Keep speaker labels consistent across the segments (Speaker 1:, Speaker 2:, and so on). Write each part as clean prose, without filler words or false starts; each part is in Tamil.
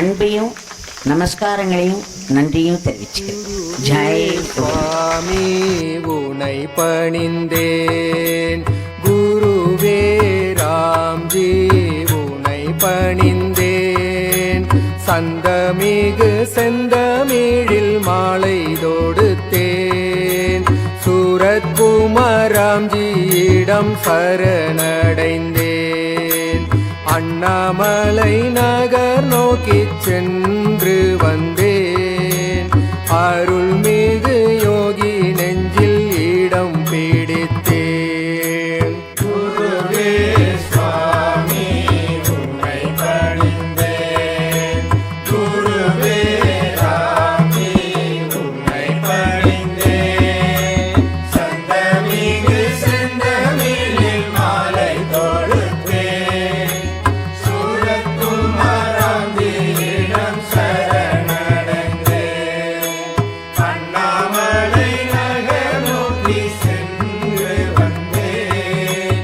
Speaker 1: அன்பையும் நமஸ்காரங்களையும் நன்றியும் தெரிவிச்சுக்கிறேன். ஜெய்
Speaker 2: சுவாமி உனை பணிந்தேன், குருவே ராம்ஜி உனை பணிந்தேன், சந்தமிகு செந்தமிழில் மாலை தொடுத்தேன், சூரத்குமாராம்ஜியிடம் சரணடைந்தேன், அண்ணாமலை நகர் நோக்கிச் சென்று வந்தேன், அருள்மிகு யோகி நெஞ்சில் இடம் பிடித்தேன்.
Speaker 3: குருவே சுவாமி உன்னை பணிந்தேன், குருவே ராமி உன்னை பணிந்தேன், சந்தமிகு செந்தமிழில் மாலை தொடுத்தேன், சூரத்குமாராம்ஜியிடம் சரணடைந்தேன், அண்ணாமலை நகர் நோக்கி சென்று வந்தேன்,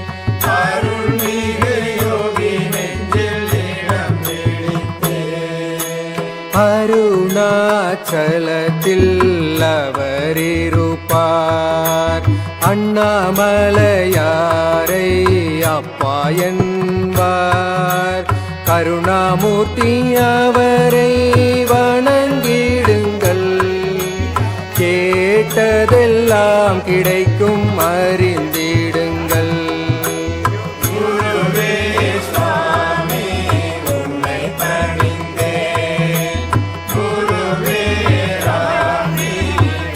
Speaker 3: அருள்மிகு யோகி நெஞ்சில் இடம் பிடித்தேன்.
Speaker 2: அருணாச்சலத்தில் அவரிருப்பார், அண்ணாமலையாரை அப்பா என்பார், கருணாமூர்த்தி அவரை வணங்கிடுங்கள், கேட்டதெல்லாம் கிடைக்கும் அறிந்திடுங்கள்.
Speaker 3: குருவே சுவாமி உன்னை பணிந்தேன், குருவே ராமி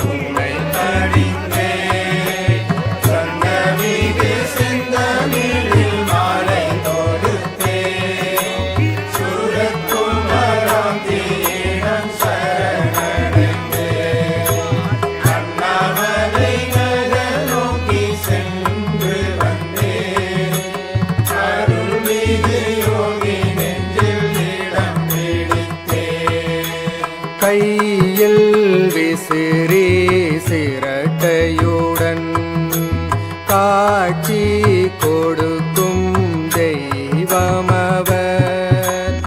Speaker 3: உன்னை பணிந்தேன், சந்தமிகு செந்தமிழில் மாலை தொடுத்தேன், சூரத்குமாராம்ஜியிடம் சரணடைந்தேன், அண்ணாமலை நகர் நோக்கி சென்று வந்தேன், அருள்மிகு யோகி நெஞ்சில் இடம் பிடித்தேன்.
Speaker 2: கையில் விசிறி சிரட்டையுடன் காட்சி கொடு